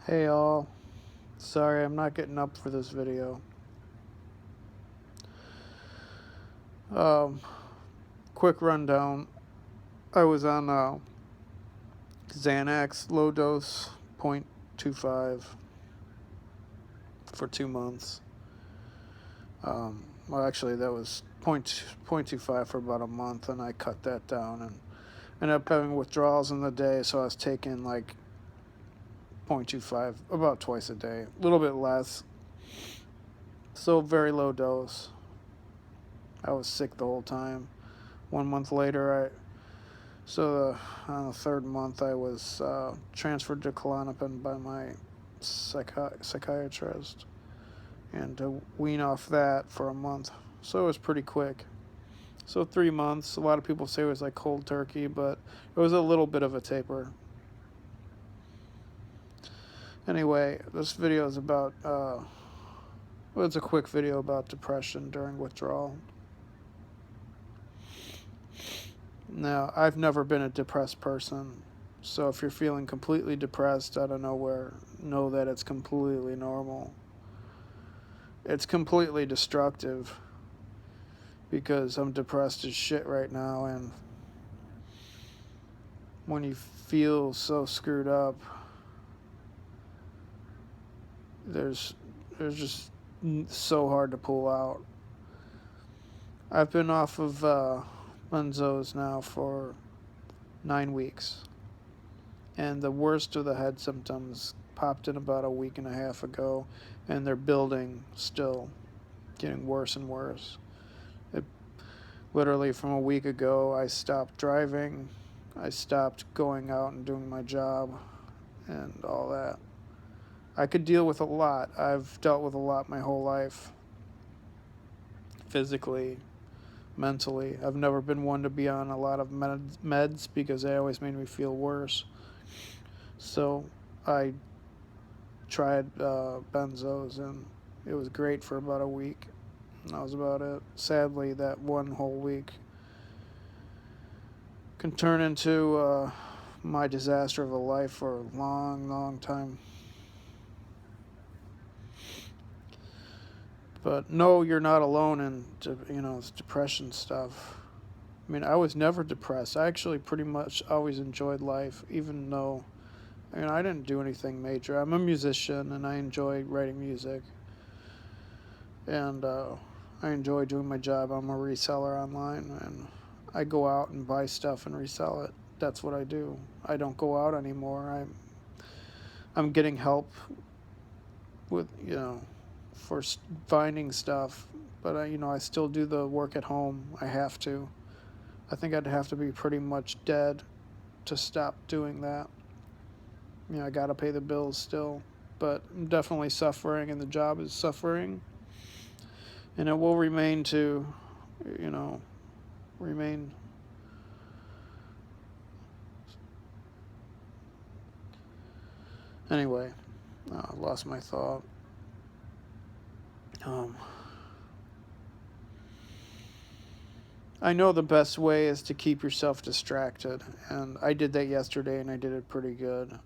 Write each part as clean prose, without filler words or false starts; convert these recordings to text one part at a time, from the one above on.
Hey all, sorry I'm not getting up for this video. Um, Quick rundown. I was on Xanax low dose 0.25 for 2 months. Well, actually, that was 0.25 for about a month, and I cut that down and ended up having withdrawals in the day, so I was taking like 0.25 about twice a day, a little bit less. So very low dose. I was sick the whole time. 1 month later, on the third month, I was transferred to Klonopin by my psychiatrist, and to wean off that for a month. So it was pretty quick. So 3 months. A lot of people say it was like cold turkey, but it was a little bit of a taper. Anyway, this video is about. Well, it's a quick video about depression during withdrawal. Now, I've never been a depressed person, so if you're feeling completely depressed out of nowhere, know that it's completely normal. It's completely destructive because I'm depressed as shit right now, and when you feel so screwed up, there's just so hard to pull out. I've been off of Benzos now for 9 weeks, and the worst of the head symptoms popped in about a week and a half ago, and they're building still, getting worse and worse. Literally from a week ago, I stopped driving, I stopped going out and doing my job and all that. I could deal with a lot. I've dealt with a lot my whole life, physically, mentally. I've never been one to be on a lot of meds because they always made me feel worse. So I tried benzos, and it was great for about a week. And that was about it. Sadly, that one whole week can turn into my disaster of a life for a long, long time. But no, you're not alone in it's depression stuff. I mean, I was never depressed. I actually pretty much always enjoyed life, even though I didn't do anything major. I'm a musician, and I enjoy writing music, and I enjoy doing my job. I'm a reseller online, and I go out and buy stuff and resell it. That's what I do. I don't go out anymore. I'm getting help with for finding stuff, but I still do the work at home. I have to. I think I'd have to be pretty much dead to stop doing that. I gotta pay the bills still, but I'm definitely suffering, and the job is suffering, and it will remain to, remain. Anyway, I lost my thought. I know the best way is to keep yourself distracted, and I did that yesterday, and I did it pretty good.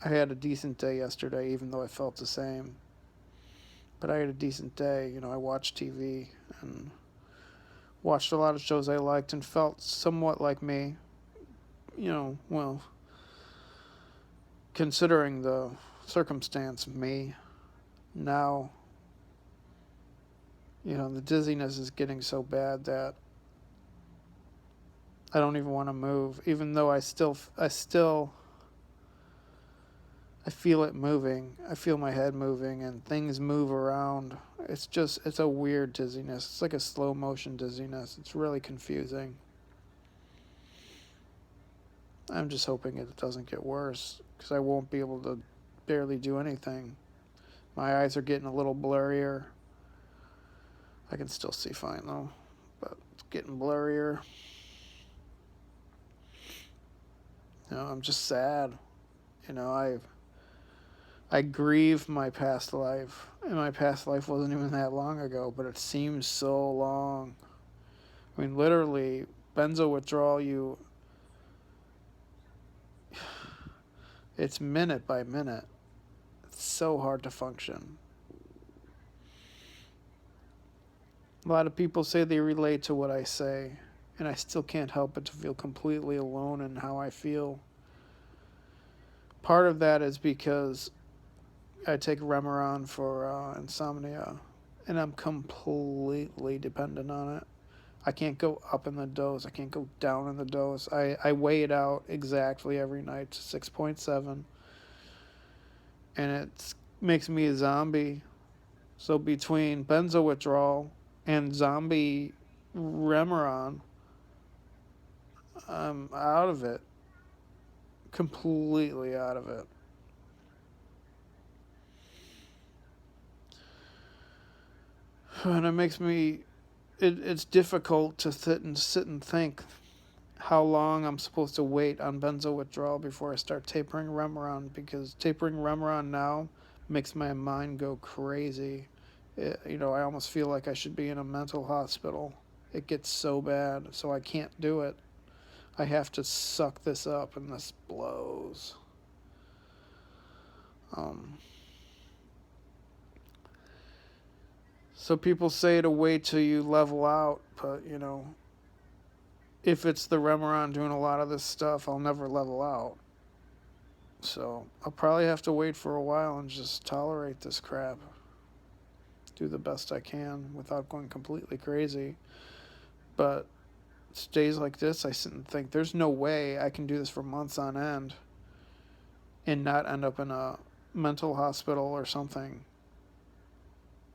I had a decent day yesterday, even though I felt the same. But I had a decent day. I watched TV and watched a lot of shows I liked and felt somewhat like me. Well, considering the circumstance, me. Now, the dizziness is getting so bad that I don't even want to move, even though I feel it moving. I feel my head moving and things move around. It's a weird dizziness. It's like a slow motion dizziness. It's really confusing. I'm just hoping it doesn't get worse because I won't be able to barely do anything. My eyes are getting a little blurrier. I can still see fine though, but it's getting blurrier. I'm just sad. I grieve my past life, and my past life wasn't even that long ago, but it seems so long. I mean, literally, benzo withdrawal, it's minute by minute. so hard to function. A lot of people say they relate to what I say, and I still can't help but to feel completely alone in how I feel. Part of that is because I take Remeron for insomnia, and I'm completely dependent on it. I can't go up in the dose. I can't go down in the dose. I weigh it out exactly every night, 6.7, and it makes me a zombie. So between Benzo Withdrawal and zombie Remeron, I'm out of it. Completely out of it. And it makes me, it's difficult to sit and think how long I'm supposed to wait on benzo withdrawal before I start tapering Remeron, because tapering Remeron now makes my mind go crazy. I almost feel like I should be in a mental hospital. It gets so bad, so I can't do it. I have to suck this up, and this blows. So people say to wait till you level out, but if it's the Remeron doing a lot of this stuff, I'll never level out. So I'll probably have to wait for a while and just tolerate this crap. Do the best I can without going completely crazy. But it's days like this, I sit and think, there's no way I can do this for months on end and not end up in a mental hospital or something.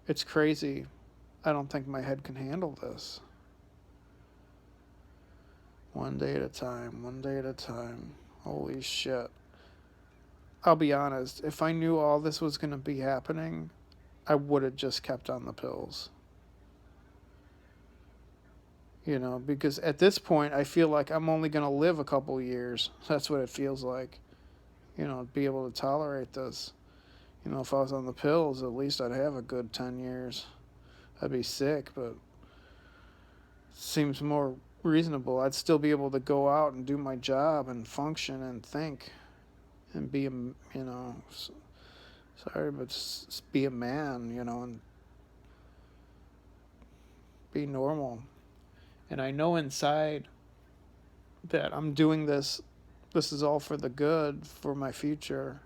It's crazy. I don't think my head can handle this. One day at a time, one day at a time. Holy shit. I'll be honest, if I knew all this was going to be happening, I would have just kept on the pills. Because at this point, I feel like I'm only going to live a couple years. That's what it feels like. Be able to tolerate this. If I was on the pills, at least I'd have a good 10 years. I'd be sick, but it seems more reasonable. I'd still be able to go out and do my job and function and think and be sorry, but just be a man, and be normal. And I know inside that I'm doing this is all for the good, for my future.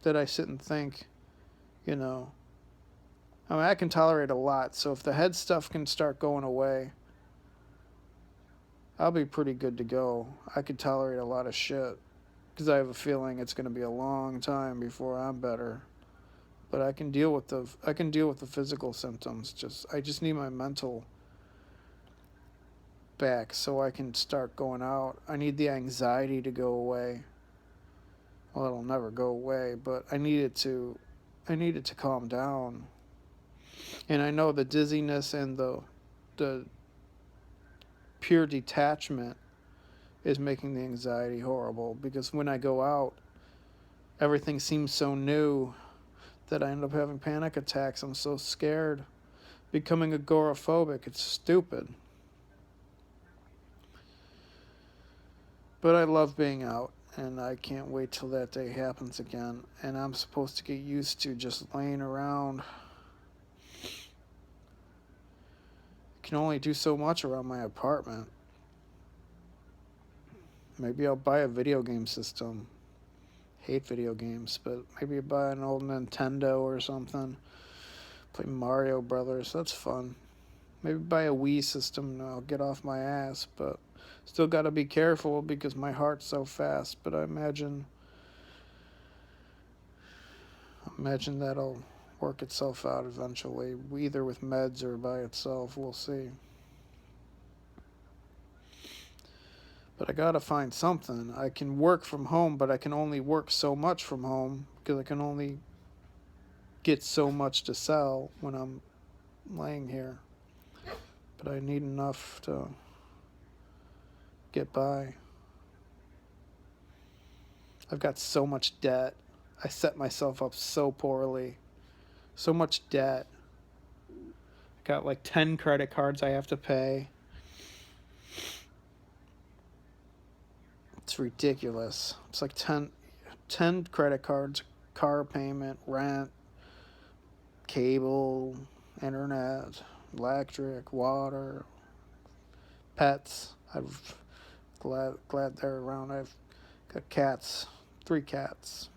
That I sit and think, I can tolerate a lot, so if the head stuff can start going away, I'll be pretty good to go. I could tolerate a lot of shit, because I have a feeling it's going to be a long time before I'm better. But I can deal with the physical symptoms. I just need my mental back so I can start going out. I need the anxiety to go away. Well, it'll never go away, but I need it to calm down. And I know the dizziness and the pure detachment is making the anxiety horrible, because when I go out, everything seems so new that I end up having panic attacks. I'm so scared. Becoming agoraphobic, it's stupid. But I love being out, and I can't wait till that day happens again. And I'm supposed to get used to just laying around. I can only do so much around my apartment. Maybe I'll buy a video game system. Hate video games, but maybe I'll buy an old Nintendo or something. Play Mario Brothers, that's fun. Maybe buy a Wii system and I'll get off my ass, but still got to be careful because my heart's so fast. But I imagine that'll work itself out eventually, either with meds or by itself. We'll see. But I gotta find something. I can work from home, but I can only work so much from home because I can only get so much to sell when I'm laying here. But I need enough to get by. I've got so much debt. I set myself up so poorly. So much debt. I got like 10 credit cards I have to pay. It's ridiculous. It's like 10 credit cards car payment, rent, cable, internet, electric, water, pets. I'm glad they're around. I've got cats, 3 cats,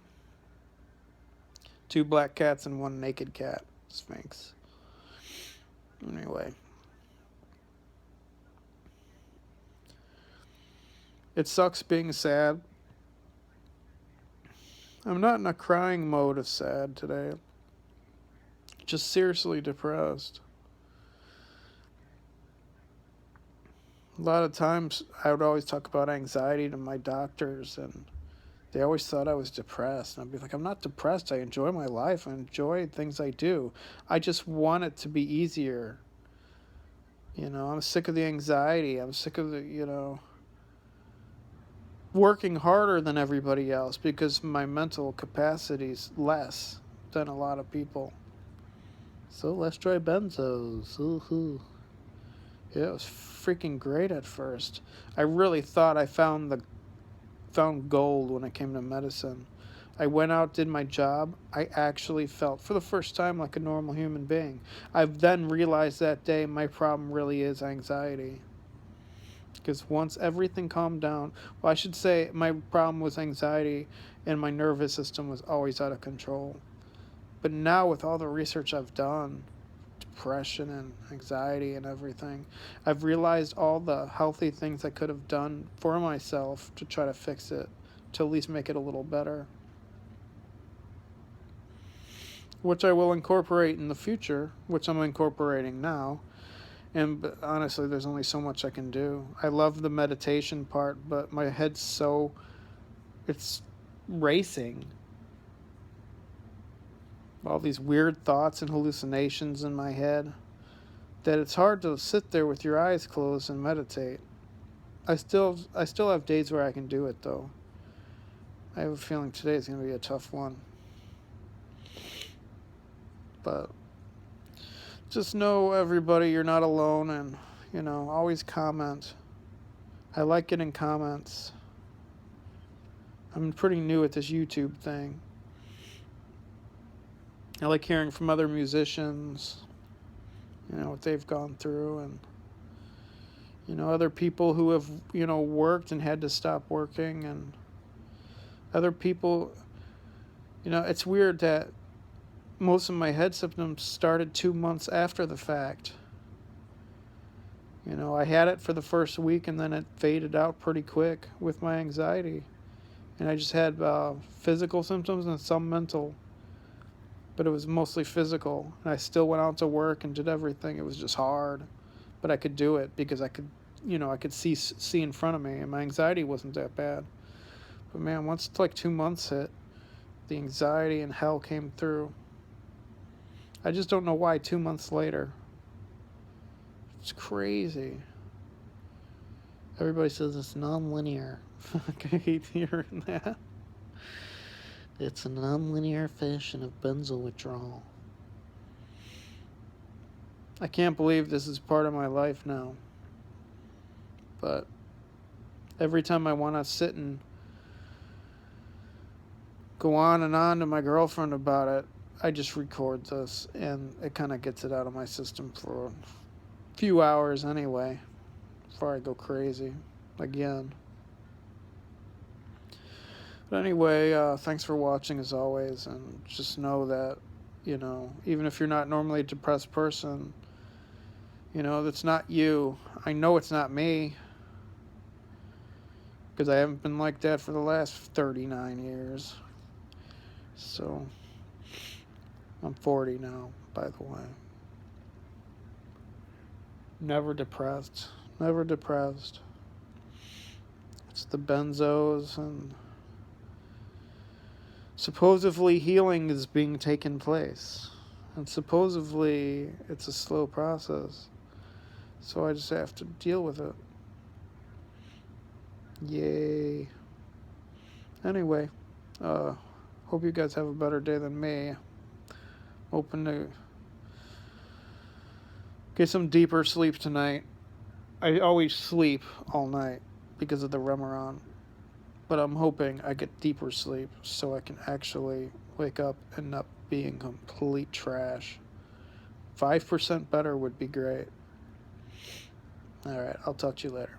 2 black cats and 1 naked cat, Sphinx. Anyway, it sucks being sad. I'm not in a crying mode of sad today. Just seriously depressed. A lot of times I would always talk about anxiety to my doctors, and they always thought I was depressed. And I'd be like, I'm not depressed. I enjoy my life. I enjoy things I do. I just want it to be easier. I'm sick of the anxiety. I'm sick of the, working harder than everybody else because my mental capacity's less than a lot of people. So let's try benzos. Ooh. Yeah, it was freaking great at first. I really thought I found gold when it came to medicine. I went out, did my job. I actually felt for the first time like a normal human being. I've then realized that day my problem really is anxiety. Because once everything calmed down, well, I should say my problem was anxiety and my nervous system was always out of control. But now with all the research I've done, depression and anxiety and everything, I've realized all the healthy things I could have done for myself to try to fix it, to at least make it a little better. Which I will incorporate in the future, which I'm incorporating now. But honestly, there's only so much I can do. I love the meditation part, but my head's it's racing. All these weird thoughts and hallucinations in my head that it's hard to sit there with your eyes closed and meditate. I still have days where I can do it, though. I have a feeling today is going to be a tough one. But just know, everybody, you're not alone, and, always comment. I like getting comments. I'm pretty new at this YouTube thing. I like hearing from other musicians, what they've gone through, and, other people who have, worked and had to stop working, and other people, it's weird that most of my head symptoms started 2 months after the fact. I had it for the first week and then it faded out pretty quick with my anxiety. And I just had physical symptoms and some mental. But it was mostly physical. And I still went out to work and did everything. It was just hard. But I could do it because I could, I could see in front of me. And my anxiety wasn't that bad. But man, once 2 months hit, the anxiety and hell came through. I just don't know why 2 months later. It's crazy. Everybody says it's non-linear. I hate hearing that. It's a non-linear fashion of benzo withdrawal. I can't believe this is part of my life now. But every time I want to sit and go on and on to my girlfriend about it, I just record this, and it kind of gets it out of my system for a few hours anyway, before I go crazy again. But anyway, thanks for watching as always, and just know that, even if you're not normally a depressed person, that's not you. I know it's not me, because I haven't been like that for the last 39 years. So I'm 40 now, by the way. Never depressed. Never depressed. It's the benzos, and supposedly healing is being taken place. And supposedly it's a slow process. So I just have to deal with it. Yay. Anyway, hope you guys have a better day than me. Hoping to get some deeper sleep tonight. I always sleep all night because of the Remeron. But I'm hoping I get deeper sleep so I can actually wake up and not being complete trash. 5% better would be great. All right, I'll talk to you later.